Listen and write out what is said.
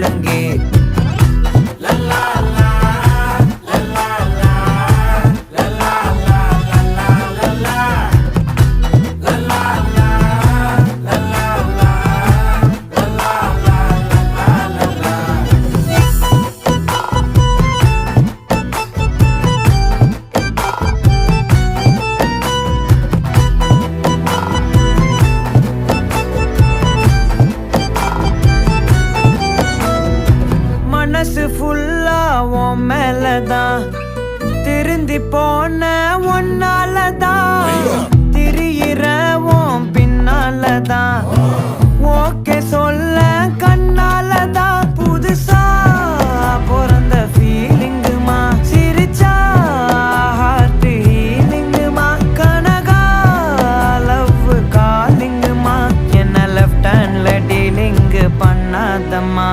முழங்கே. மனசு ஃபுல்லா உன் மேலதான், திருந்தி போன ஒன்னாலதான், திரியிற உன் பின்னாலதான், ஓகே சொல்ல கண்ணாலதான். புதுசா பிறந்த ஃபீலிங்குமா, சிரிச்சா ஹார்ட் ஹீலிங்குமா, கனகா லவ் காலிங்குமா, என்ன லெஃப்ட் ஹேண்ட்ல டீலிங்கு பண்ணாதம்மா.